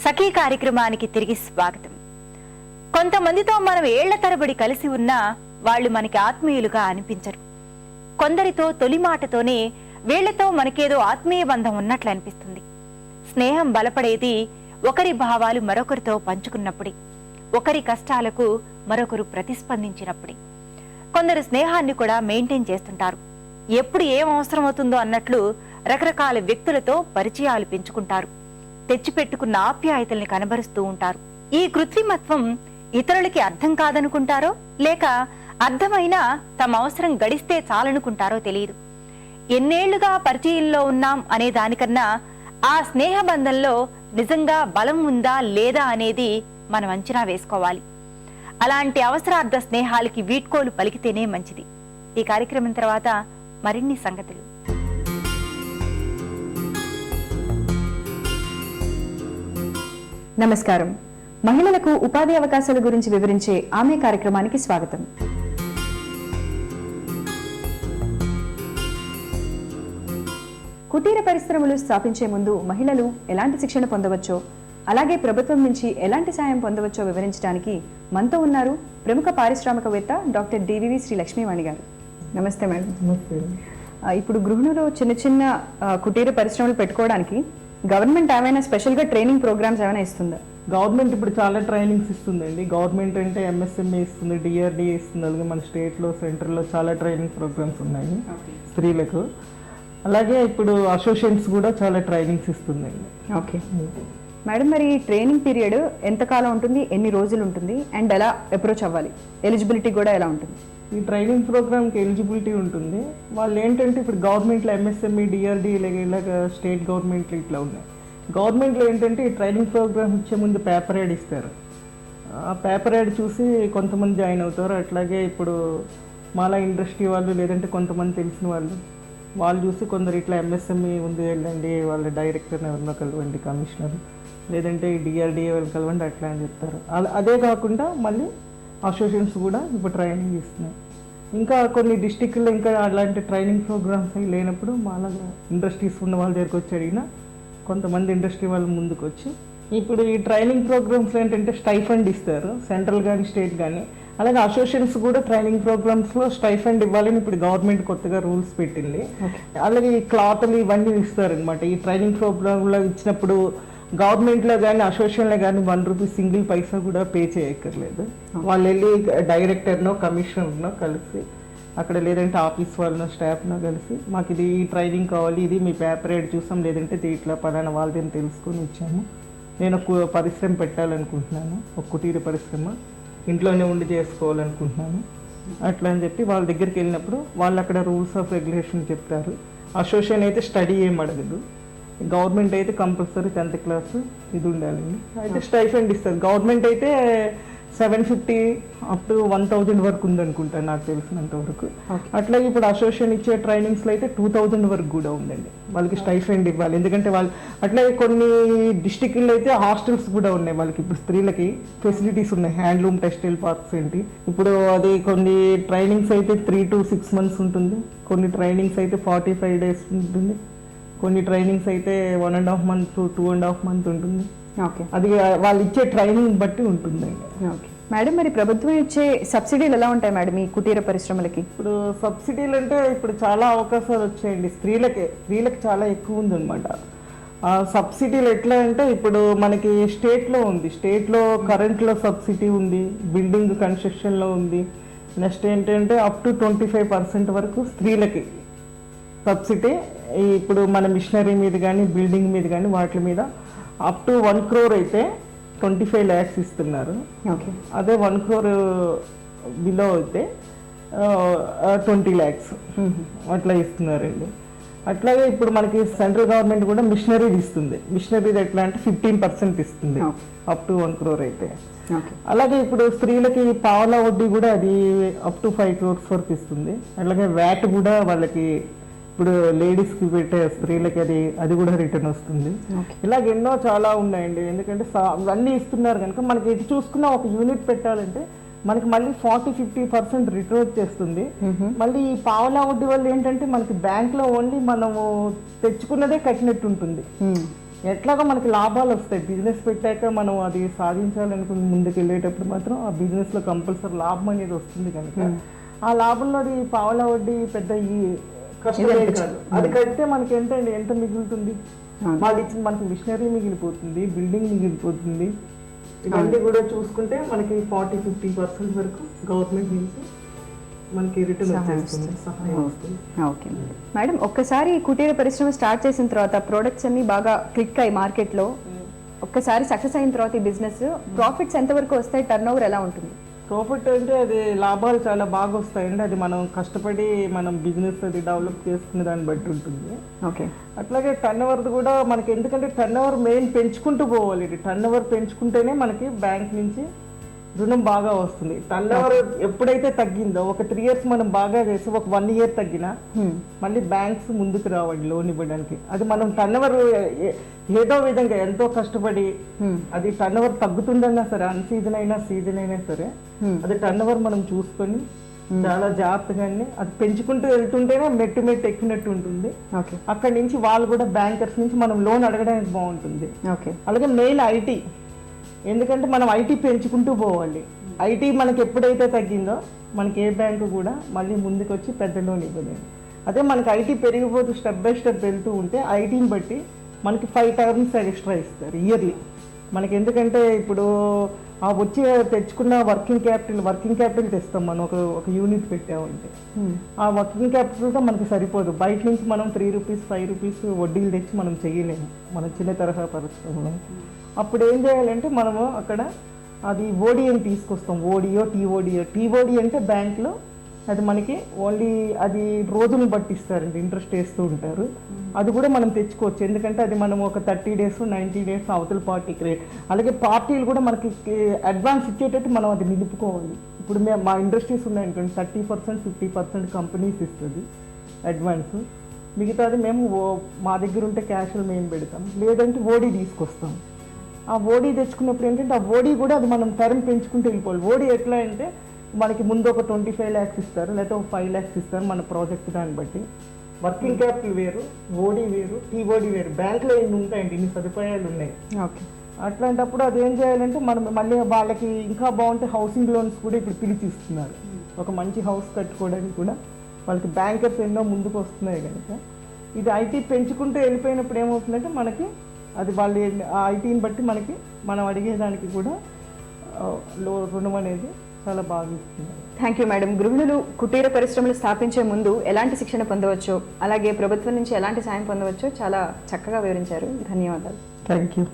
సఖీ కార్యక్రమానికి తిరిగి స్వాగతం. కొంతమందితో మనం ఏళ్ల తరబడి కలిసి ఉన్నా వాళ్ళు మనకి ఆత్మీయులుగా అనిపించరు. కొందరితో తొలి మాటతోనే వీళ్లతో మనకేదో ఆత్మీయ బంధం ఉన్నట్లు అనిపిస్తుంది. స్నేహం బలపడేది ఒకరి భావాలు మరొకరితో పంచుకున్నప్పుడే, ఒకరి కష్టాలకు మరొకరు ప్రతిస్పందించినప్పుడే. కొందరు స్నేహాన్ని కూడా మెయింటైన్ చేస్తుంటారు. ఎప్పుడు ఏం అవసరమవుతుందో అన్నట్లు రకరకాల వ్యక్తులతో పరిచయాలు పెంచుకుంటారు. తెచ్చిపెట్టుకున్న ఆప్యాయతల్ని కనబరుస్తూ ఉంటారు. ఈ కృత్రిమత్వం ఇతరులకి అర్థం కాదనుకుంటారో లేక అర్థమైనా తమ అవసరం గడిస్తే చాలనుకుంటారో తెలియదు. ఎన్నేళ్లుగా పరిచయంలో ఉన్నాం అనే దానికన్నా ఆ స్నేహ బంధంలో నిజంగా బలం ఉందా లేదా అనేది మనం అంచనా వేసుకోవాలి. అలాంటి అవసరార్థ స్నేహాలకి వీడ్కోలు పలికితేనే మంచిది. ఈ కార్యక్రమం తర్వాత మరిన్ని సంగతులు. నమస్కారం. మహిళలకు ఉపాధి అవకాశాల గురించి వివరించే ఆమె కార్యక్రమానికి స్వాగతం. కుటీర పరిశ్రమలు స్థాపించే ముందు మహిళలు ఎలాంటి శిక్షణ పొందవచ్చో, అలాగే ప్రభుత్వం నుంచి ఎలాంటి సాయం పొందవచ్చో వివరించడానికి మనతో ఉన్నారు ప్రముఖ పారిశ్రామికవేత్త డాక్టర్ డివివి శ్రీ లక్ష్మీవాణి గారు. నమస్తే మేడం. నమస్తే. ఇప్పుడు గృహిణులు చిన్న చిన్న కుటీర పరిశ్రమలు పెట్టుకోవడానికి గవర్నమెంట్ ఏమైనా స్పెషల్గా ట్రైనింగ్ ప్రోగ్రామ్స్ ఏమైనా ఇస్తుందా? గవర్నమెంట్ ఇప్పుడు చాలా ట్రైనింగ్స్ ఇస్తుందండి. గవర్నమెంట్ అంటే ఎంఎస్ఎంఈ ఇస్తుంది, డిఆర్డీఏ ఇస్తుంది. అలాగే మన స్టేట్లో సెంటర్లో చాలా ట్రైనింగ్ ప్రోగ్రామ్స్ ఉన్నాయి స్త్రీలకు. అలాగే ఇప్పుడు అసోసియేషన్స్ కూడా చాలా ట్రైనింగ్స్ ఇస్తుందండి. ఓకే మేడం, మరి ట్రైనింగ్ పీరియడ్ ఎంతకాలం ఉంటుంది, ఎన్ని రోజులు ఉంటుంది, అండ్ ఎలా అప్రోచ్ అవ్వాలి, ఎలిజిబిలిటీ కూడా ఎలా ఉంటుంది? ఈ ట్రైనింగ్ ప్రోగ్రామ్కి ఎలిజిబిలిటీ ఉంటుంది. వాళ్ళు ఏంటంటే ఇప్పుడు గవర్నమెంట్లో ఎంఎస్ఎంఈ, డిఆర్డీఏ ఇలాగ స్టేట్ గవర్నమెంట్లు ఇట్లా ఉన్నాయి. గవర్నమెంట్లో ఏంటంటే ఈ ట్రైనింగ్ ప్రోగ్రామ్ ఇచ్చే ముందు పేపర్ యాడ్ ఇస్తారు. ఆ పేపర్ యాడ్ చూసి కొంతమంది జాయిన్ అవుతారు. అట్లాగే ఇప్పుడు మాలా ఇండస్ట్రీ వాళ్ళు లేదంటే కొంతమంది తెలిసిన వాళ్ళు చూసి కొందరు ఇట్లా ఎంఎస్ఎంఈ ఉంది వెళ్ళండి, వాళ్ళ డైరెక్టర్ని ఎవరినో కలవండి, కమిషనర్ లేదంటే డిఆర్డీఏ వాళ్ళు కలవండి అట్లా అని చెప్తారు. అదే కాకుండా మళ్ళీ అసోసియేషన్స్ కూడా ఇప్పుడు ట్రైనింగ్ ఇస్తున్నాయి. ఇంకా కొన్ని డిస్టిక్లో ఇంకా అలాంటి ట్రైనింగ్ ప్రోగ్రామ్స్ అవి లేనప్పుడు మాలా ఇండస్ట్రీస్ ఉన్న వాళ్ళ దగ్గరికి వచ్చి అడిగినా కొంతమంది ఇండస్ట్రీ వాళ్ళు ముందుకు వచ్చి ఇప్పుడు ఈ ట్రైనింగ్ ప్రోగ్రామ్స్ ఏంటంటే స్టైఫండ్ ఇస్తారు, సెంట్రల్ కానీ స్టేట్ కానీ. అలాగే అసోసియేషన్స్ కూడా ట్రైనింగ్ ప్రోగ్రామ్స్లో స్టైఫండ్ ఇవ్వాలని ఇప్పుడు గవర్నమెంట్ కొత్తగా రూల్స్ పెట్టింది. అలాగే ఈ క్లాత్లు ఇవన్నీ ఇస్తారనమాట. ఈ ట్రైనింగ్ ప్రోగ్రాంలో ఇచ్చినప్పుడు గవర్నమెంట్లో కానీ అసోసియేషన్లో కానీ ₹1 సింగిల్ పైసా కూడా పే చేయక్కర్లేదు. వాళ్ళు వెళ్ళి డైరెక్టర్నో కమిషనర్నో కలిసి అక్కడ లేదంటే ఆఫీస్ వాళ్ళనో స్టాఫ్నో కలిసి మాకు ఇది ఈ ట్రైనింగ్ కావాలి, ఇది మీ పేపర్ యాడ్ చూసాం, లేదంటే ఇట్లా పలానా వాళ్ళని తెలుసుకొని వచ్చాము, నేను ఒక పరిశ్రమ పెట్టాలనుకుంటున్నాను, ఒక కుటీర పరిశ్రమ ఇంట్లోనే ఉండి చేసుకోవాలనుకుంటున్నాను అట్లా అని చెప్పి వాళ్ళ దగ్గరికి వెళ్ళినప్పుడు వాళ్ళు అక్కడ రూల్స్ ఆఫ్ రెగ్యులేషన్ చెప్తారు. అసోసియేషన్ అయితే స్టడీ ఏం అడగదు, గవర్నమెంట్ అయితే కంపల్సరీ 10th క్లాస్ ఇది ఉండాలండి. అయితే స్టైఫండ్ ఇస్తారు. గవర్నమెంట్ అయితే 750 అప్ టు 1000 వరకు ఉందనుకుంటాను నాకు తెలిసినంత వరకు. అట్లాగే ఇప్పుడు అసోసియేషన్ ఇచ్చే ట్రైనింగ్స్లో అయితే 2000 వరకు కూడా ఉందండి. వాళ్ళకి స్టైఫండ్ ఇవ్వాలి. ఎందుకంటే వాళ్ళు అట్లాగే కొన్ని డిస్టిక్లో అయితే హాస్టల్స్ కూడా ఉన్నాయి. వాళ్ళకి ఇప్పుడు స్త్రీలకి ఫెసిలిటీస్ ఉన్నాయి, హ్యాండ్లూమ్ టెక్స్టైల్ పార్క్స్ ఏంటి. ఇప్పుడు అది కొన్ని ట్రైనింగ్స్ అయితే 3 to 6 months ఉంటుంది, కొన్ని ట్రైనింగ్స్ అయితే 45 days ఉంటుంది, కొన్ని ట్రైనింగ్స్ అయితే 1.5 months to 2.5 months ఉంటుంది. ఓకే, అది వాళ్ళు ఇచ్చే ట్రైనింగ్ బట్టి ఉంటుందండి. ఓకే మేడం, మరి ప్రభుత్వం ఇచ్చే సబ్సిడీలు ఎలా ఉంటాయి మేడం ఈ కుటీర పరిశ్రమలకి? ఇప్పుడు సబ్సిడీలు అంటే ఇప్పుడు చాలా అవకాశాలు వచ్చాయండి. స్త్రీలకి చాలా ఎక్కువ ఉందన్నమాట. ఆ సబ్సిడీలు ఎట్లా అంటే ఇప్పుడు మనకి స్టేట్లో ఉంది, స్టేట్లో కరెంట్లో సబ్సిడీ ఉంది, బిల్డింగ్ కన్స్ట్రక్షన్లో ఉంది. నెక్స్ట్ ఏంటంటే అప్ టు 25% వరకు స్త్రీలకి సబ్సిడీ. ఇప్పుడు మన మిషనరీ మీద కానీ బిల్డింగ్ మీద కానీ వాటి మీద అప్ టు 1 crore అయితే 25 lakhs ఇస్తున్నారు. ఓకే, అదే 1 crore బిలో అయితే 20 lakhs అట్లా ఇస్తున్నారండి. అట్లాగే ఇప్పుడు మనకి సెంట్రల్ గవర్నమెంట్ కూడా మిషనరీది ఇస్తుంది. మిషనరీది ఎట్లా అంటే 15% ఇస్తుంది అప్ టు 1 crore అయితే. అలాగే ఇప్పుడు స్త్రీలకి పావలా వడ్డీ కూడా అది అప్ టు 5 crores వరకు ఇస్తుంది. అట్లాగే వ్యాట్ కూడా వాళ్ళకి ఇప్పుడు లేడీస్కి పెట్టే స్త్రీలకి అది కూడా రిటర్న్ వస్తుంది. ఇలాగ ఎన్నో చాలా ఉన్నాయండి. ఎందుకంటే అన్నీ ఇస్తున్నారు కనుక మనకి ఎటు చూసుకున్న ఒక యూనిట్ పెట్టాలంటే మనకి మళ్ళీ 40-50% రిటర్న్ వచ్చేస్తుంది. మళ్ళీ ఈ పావలా వడ్డీ వల్ల ఏంటంటే మనకి బ్యాంక్లో ఓన్లీ మనము తెచ్చుకున్నదే కట్టినట్టు ఉంటుంది. ఎట్లాగో మనకి లాభాలు వస్తాయి. బిజినెస్ పెట్టాక మనం అది సాధించాలనుకుని ముందుకు వెళ్ళేటప్పుడు మాత్రం ఆ బిజినెస్లో కంపల్సరీ లాభం అనేది వస్తుంది కనుక ఆ లాభంలో పావలా వడ్డీ పెద్ద ఈ కష్టమే కాదు. అది కడితే మనకి ఎంత మిగులుతుంది? వాళ్ళు ఇచ్చిన మనకి మిషనరీ మిగిలిపోతుంది, బిల్డింగ్ మిగిలిపోతుంది. ఇవన్నీ కూడా చూసుకుంటే మనకి 40-50% వరకు గవర్నమెంట్ నుంచి మనకి రిటర్న్ వచ్చేస్తుంది, సహాయం వస్తుంది. ఓకే మేడం, ఒక్కసారి కుటీర పరిశ్రమ స్టార్ట్ చేసిన తర్వాత ప్రోడక్ట్స్ అన్ని బాగా క్లిక్ అయ్యి మార్కెట్లో ఒక్కసారి సక్సెస్ అయిన తర్వాత ఈ బిజినెస్ ప్రాఫిట్స్ ఎంతవరకు వస్తాయి, టర్న్ ఓవర్ ఎలా ఉంటుంది? ప్రాఫిట్ అంటే అది లాభాలు చాలా బాగా వస్తాయండి. అది మనం కష్టపడి మనం బిజినెస్ అది డెవలప్ చేసుకునే దాన్ని బట్టి ఉంటుంది. ఓకే, అట్లాగే టర్న్ ఓవర్ కూడా మనకి, ఎందుకంటే టర్న్ ఓవర్ మెయిన్ పెంచుకుంటూ పోవాలి. టర్న్ ఓవర్ పెంచుకుంటేనే మనకి బ్యాంక్ నుంచి రుణం బాగా వస్తుంది. టర్న్ ఓవర్ ఎప్పుడైతే తగ్గిందో, ఒక 3 years మనం బాగా చేసి ఒక 1 year తగ్గినా మళ్ళీ బ్యాంక్స్ ముందుకు రావాలి లోన్ ఇవ్వడానికి. అది మనం టర్న్ ఓవర్ ఏదో విధంగా ఎంతో కష్టపడి అది టర్న్ ఓవర్ తగ్గుతుందన్నా సరే, అన్ సీజన్ అయినా సీజన్ అయినా సరే, అది టర్న్ ఓవర్ మనం చూసుకొని చాలా జాగ్రత్తగా అది పెంచుకుంటూ వెళ్తుంటేనే మెట్టు ఎక్కినట్టు ఉంటుంది. అక్కడి నుంచి వాళ్ళు కూడా బ్యాంకర్స్ నుంచి మనం లోన్ అడగడానికి బాగుంటుంది. అలాగే మెయిన్ ఐటీ, ఎందుకంటే మనం ఐటీ పెంచుకుంటూ పోవాలి. ఐటీ మనకి ఎప్పుడైతే తగ్గిందో మనకి ఏ బ్యాంకు కూడా మళ్ళీ ముందుకు వచ్చి పెద్ద లోన్ ఇవ్వలేదు. అదే మనకి ఐటీ పెరిగిపోతూ స్టెప్ బై స్టెప్ వెళ్తూ ఉంటే ఐటీని బట్టి మనకి 5 terms ఎక్స్ట్రా ఇస్తారు ఇయర్లీ మనకి. ఎందుకంటే ఇప్పుడు ఆ వచ్చి తెచ్చుకున్న వర్కింగ్ క్యాపిటల్ తెస్తాం మనం. ఒక యూనిట్ పెట్టామంటే ఆ వర్కింగ్ క్యాపిటల్తో మనకి సరిపోదు. బయట నుంచి మనం 3 రూపీస్ 5 రూపీస్ వడ్డీలు తెచ్చి మనం చేయలేము మన చిన్న తరహా పరిశ్రమలో. అప్పుడు ఏం చేయాలంటే మనము అక్కడ అది ఓడిఎని తీసుకొస్తాం. ఓడియో టీఓడి అంటే బ్యాంక్లో అది మనకి ఓన్లీ అది రోజును బట్టి ఇస్తారండి, ఇంట్రెస్ట్ వేస్తూ ఉంటారు. అది కూడా మనం తెచ్చుకోవచ్చు. ఎందుకంటే అది మనం ఒక 30 days 90 days అవతల పార్టీకి రేట్. అలాగే పార్టీలు కూడా మనకి అడ్వాన్స్ ఇచ్చేటట్టు మనం అది నిలుపుకోవాలి. ఇప్పుడు మా ఇండస్ట్రీస్ ఉన్నాయనుకోండి, 30% 50% కంపెనీస్ ఇస్తుంది అడ్వాన్స్. మిగతాది మేము మా దగ్గర ఉంటే క్యాష్లు మేము పెడతాం, లేదంటే ఓడి తీసుకొస్తాం. ఆ ఓడి తెచ్చుకున్నప్పుడు ఏంటంటే ఆ ఓడి కూడా అది మనం టర్మ్ పెంచుకుంటూ వెళ్ళిపోవాలి. ఓడి ఎట్లా అంటే మనకి ముందు ఒక 25 lakhs ఇస్తారు, లేకపోతే ఒక 5 lakhs ఇస్తారు మన ప్రాజెక్ట్ దాన్ని బట్టి. వర్కింగ్ క్యాపిటల్ వేరు, ఓడి వేరు, టీఓడి వేరు. బ్యాంక్లో ఎన్ని ఉంటాయండి, ఇన్ని సదుపాయాలు ఉన్నాయి. అట్లాంటప్పుడు అది ఏం చేయాలంటే మనం మళ్ళీ వాళ్ళకి ఇంకా బాగుంటే హౌసింగ్ లోన్స్ కూడా ఇప్పుడు పిలిచిస్తున్నారు. ఒక మంచి హౌస్ కట్టుకోవడానికి కూడా వాళ్ళకి బ్యాంకర్స్ ఎన్నో ముందుకు వస్తున్నాయి కనుక ఇది ఐటీ పెంచుకుంటూ వెళ్ళిపోయినప్పుడు ఏమవుతుందంటే మనకి అది వాళ్ళు ఆ ఐటీని బట్టి మనకి మనం అడిగేదానికి కూడా రుణం అనేది చాలా బాగా ఇస్తున్నారు. Thank you madam. గృహిణులు కుటీర పరిశ్రమలు స్థాపించే ముందు ఎలాంటి శిక్షణ పొందవచ్చో, అలాగే ప్రభుత్వం నుంచి ఎలాంటి సాయం పొందవచ్చో చాలా చక్కగా వివరించారు. ధన్యవాదాలు. Thank you.